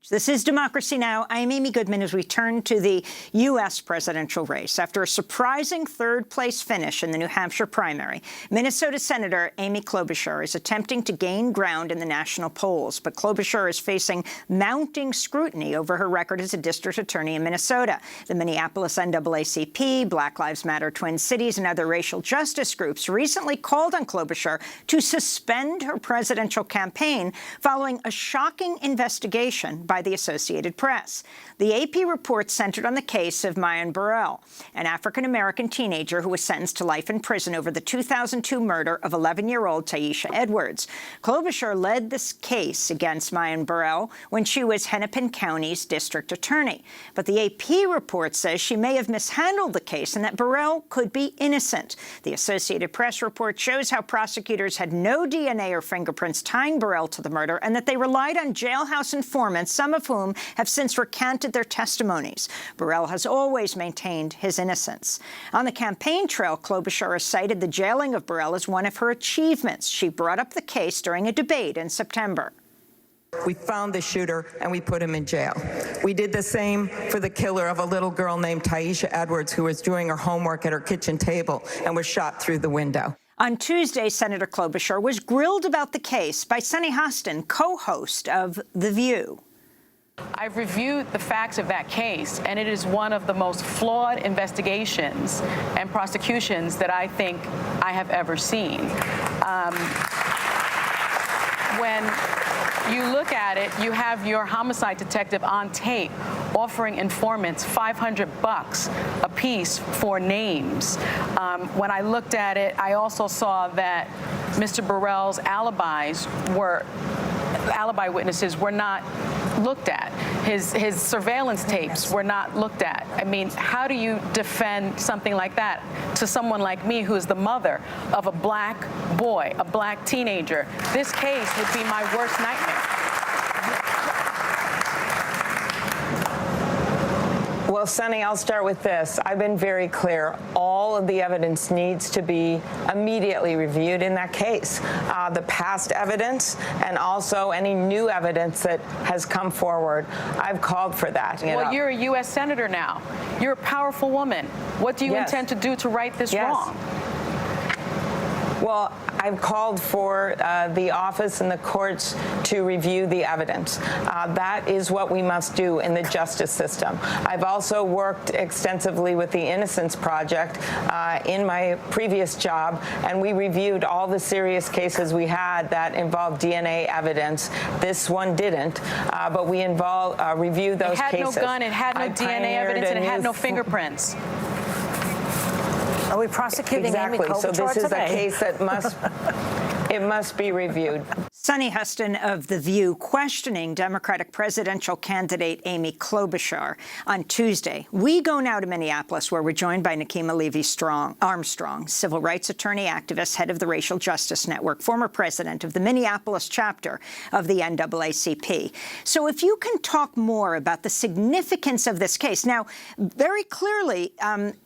This is Democracy Now! I'm Amy Goodman as we turn to the U.S. presidential race. After a surprising third-place finish in the New Hampshire primary, Minnesota Senator Amy Klobuchar is attempting to gain ground in the national polls. But Klobuchar is facing mounting scrutiny over her record as a district attorney in Minnesota. The Minneapolis NAACP, Black Lives Matter Twin Cities, and other racial justice groups recently called on Klobuchar to suspend her presidential campaign following a shocking investigation by the Associated Press. The AP report centered on the case of Myon Burrell, an African-American teenager who was sentenced to life in prison over the 2002 murder of 11-year-old Tyesha Edwards. Klobuchar led this case against Myon Burrell when she was Hennepin County's district attorney. But the AP report says she may have mishandled the case and that Burrell could be innocent. The Associated Press report shows how prosecutors had no DNA or fingerprints tying Burrell to the murder and that they relied on jailhouse informants, some of whom have since recanted their testimonies. Burrell has always maintained his innocence. On the campaign trail, Klobuchar has cited the jailing of Burrell as one of her achievements. She brought up the case during a debate in September. We found the shooter and we put him in jail. We did the same for the killer of a little girl named Tyesha Edwards who was doing her homework at her kitchen table and was shot through the window. On Tuesday, Senator Klobuchar was grilled about the case by Sunny Hostin, co-host of The View. I've reviewed the facts of that case, and it is one of the most flawed investigations and prosecutions that I think I have ever seen. When you look at it, you have your homicide detective on tape offering informants $500 a piece for names. When I looked at it, I also saw that Mr. Burrell's alibi witnesses were not looked at. His surveillance tapes were not looked at. I mean, how do you defend something like that to someone like me, who is the mother of a black boy, a black teenager? This case would be my worst nightmare. Well, Sunny, I'll start with this. I've been very clear. All of the evidence needs to be immediately reviewed in that case. The past evidence and also any new evidence that has come forward. I've called for that. Well, you're a U.S. Senator now. You're a powerful woman. What do you intend to do to right this wrong? Well, I've called for the office and the courts to review the evidence. That is what we must do in the justice system. I've also worked extensively with the Innocence Project in my previous job, and we reviewed all the serious cases we had that involved DNA evidence. This one didn't, but we reviewed those cases. It had no gun, it had no DNA evidence, and it had no fingerprints. Are we prosecuting Amy Klobuchar so this is today? a case that must be reviewed. Sunny Hostin of The View questioning Democratic presidential candidate Amy Klobuchar. On Tuesday, we go now to Minneapolis, where we're joined by Nekima Levy Armstrong, civil rights attorney, activist, head of the Racial Justice Network, former president of the Minneapolis chapter of the NAACP. So if you can talk more about the significance of this case. Now, very clearly,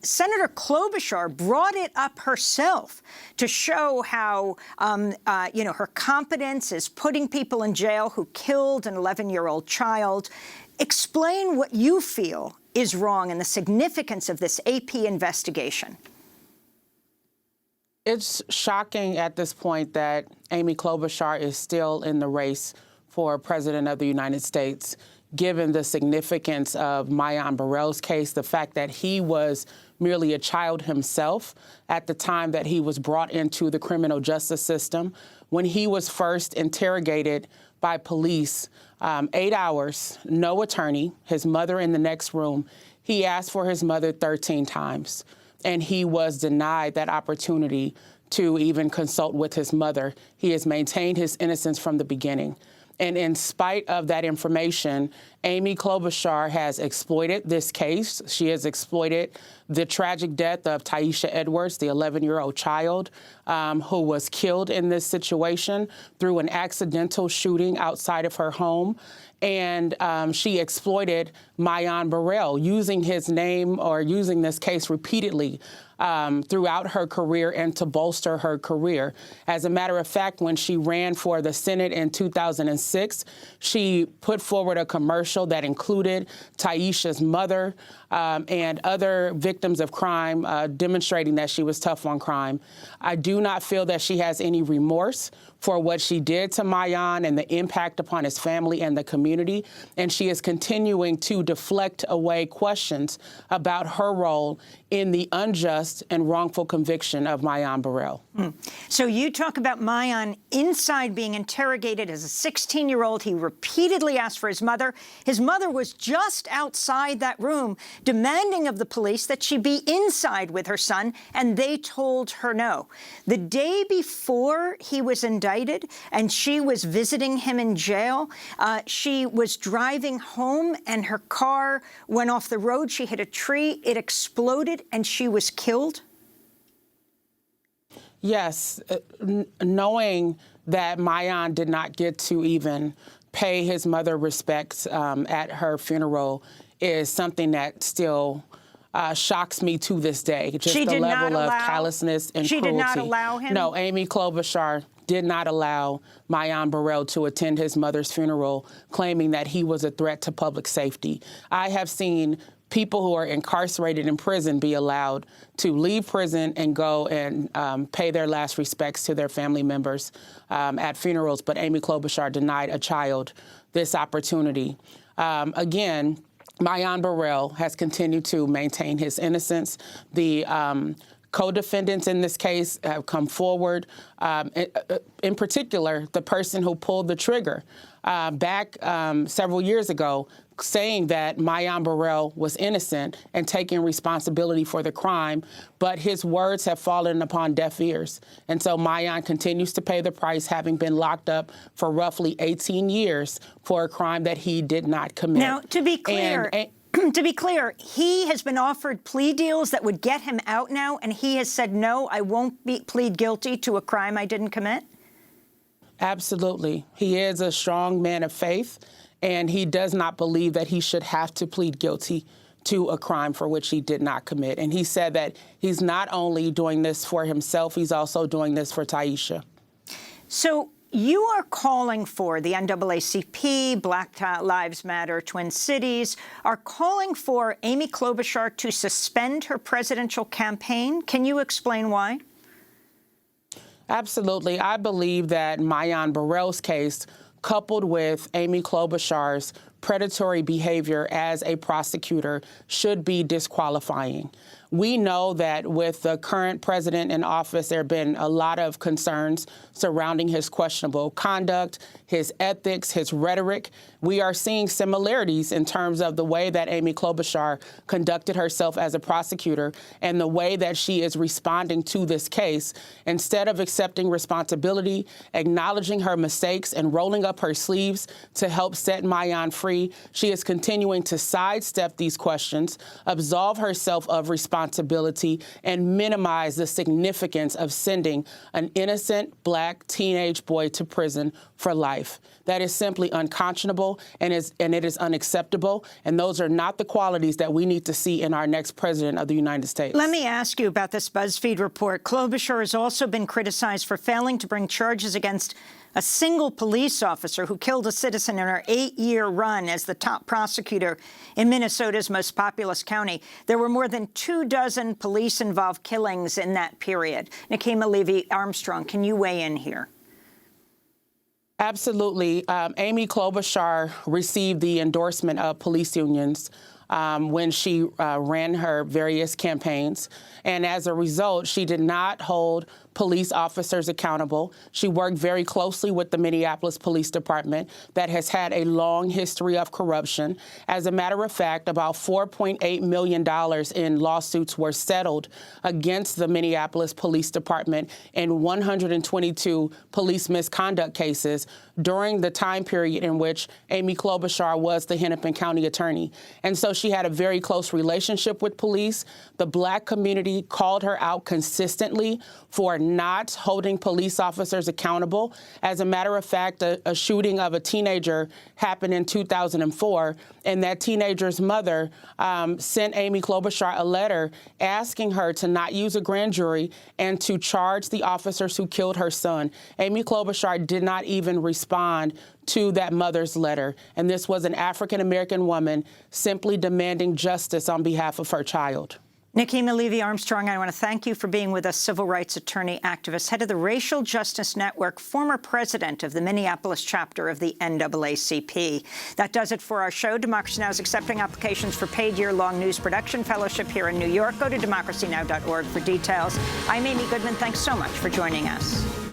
Senator Klobuchar brought it up herself to show how, her competence is putting people in jail who killed an 11-year-old child. Explain what you feel is wrong and the significance of this AP investigation. It's shocking at this point that Amy Klobuchar is still in the race for President of the United States, given the significance of Myon Burrell's case, the fact that he was merely a child himself at the time that he was brought into the criminal justice system. When he was first interrogated by police, 8 hours, no attorney, his mother in the next room, he asked for his mother 13 times, and he was denied that opportunity to even consult with his mother. He has maintained his innocence from the beginning. And in spite of that information, Amy Klobuchar has exploited this case. She has exploited the tragic death of Tyesha Edwards, the 11-year-old child. who was killed in this situation through an accidental shooting outside of her home. And she exploited Myon Burrell, using his name or using this case repeatedly throughout her career and to bolster her career. As a matter of fact, when she ran for the Senate in 2006, she put forward a commercial that included Tyesha's mother and other victims of crime, demonstrating that she was tough on crime. I do not feel that she has any remorse for what she did to Myon and the impact upon his family and the community. And she is continuing to deflect away questions about her role in the unjust and wrongful conviction of Myon Burrell. So you talk about Myon inside being interrogated as a 16-year-old. He repeatedly asked for his mother. His mother was just outside that room demanding of the police that she be inside with her son, and they told her no. The day before he was indicted and she was visiting him in jail, she was driving home and her car went off the road. She hit a tree. It exploded and she was killed. Yes, knowing that Myon did not get to even pay his mother respects at her funeral is something that still shocks me to this day. Just the level of callousness and cruelty. She did not allow him? No, Amy Klobuchar did not allow Myon Burrell to attend his mother's funeral, claiming that he was a threat to public safety. I have seen people who are incarcerated in prison be allowed to leave prison and go and pay their last respects to their family members at funerals, but Amy Klobuchar denied a child this opportunity. Again, Myon Burrell has continued to maintain his innocence. The co-defendants in this case have come forward, in particular, the person who pulled the trigger back several years ago, saying that Myon Burrell was innocent and taking responsibility for the crime, but his words have fallen upon deaf ears. And so Myon continues to pay the price, having been locked up for roughly 18 years for a crime that he did not commit. Now, to be clear, he has been offered plea deals that would get him out now, and he has said, no, I won't plead guilty to a crime I didn't commit? Absolutely. He is a strong man of faith, and he does not believe that he should have to plead guilty to a crime for which he did not commit. And he said that he's not only doing this for himself, he's also doing this for Tyesha. So you are calling for the NAACP, Black Lives Matter, Twin Cities, are calling for Amy Klobuchar to suspend her presidential campaign. Can you explain why? Absolutely. I believe that Myon Burrell's case, coupled with Amy Klobuchar's predatory behavior as a prosecutor, should be disqualifying. We know that with the current president in office, there have been a lot of concerns surrounding his questionable conduct, his ethics, his rhetoric. We are seeing similarities in terms of the way that Amy Klobuchar conducted herself as a prosecutor and the way that she is responding to this case. Instead of accepting responsibility, acknowledging her mistakes, and rolling up her sleeves to help set Myon free, she is continuing to sidestep these questions, absolve herself of responsibility, and minimize the significance of sending an innocent Black teenage boy to prison for life. That is simply unconscionable, and it is unacceptable, and those are not the qualities that we need to see in our next president of the United States. Let me ask you about this BuzzFeed report. Klobuchar has also been criticized for failing to bring charges against a single police officer who killed a citizen in her 8-year run as the top prosecutor in Minnesota's most populous county. There were more than 24 police-involved killings in that period. Nekima Levy Armstrong, can you weigh in here? Absolutely. Amy Klobuchar received the endorsement of police unions when she ran her various campaigns. And as a result, she did not hold police officers accountable. She worked very closely with the Minneapolis Police Department that has had a long history of corruption. As a matter of fact, about $4.8 million in lawsuits were settled against the Minneapolis Police Department in 122 police misconduct cases during the time period in which Amy Klobuchar was the Hennepin County attorney. And so she had a very close relationship with police. The Black community called her out consistently for not holding police officers accountable. As a matter of fact, a shooting of a teenager happened in 2004, and that teenager's mother sent Amy Klobuchar a letter asking her to not use a grand jury and to charge the officers who killed her son. Amy Klobuchar did not even respond to that mother's letter, and this was an African-American woman simply demanding justice on behalf of her child. Nekima Levy Armstrong, I want to thank you for being with us, civil rights attorney, activist, head of the Racial Justice Network, former president of the Minneapolis chapter of the NAACP. That does it for our show. Democracy Now! Is accepting applications for paid year-long news production fellowship here in New York. Go to democracynow.org for details. I'm Amy Goodman. Thanks so much for joining us.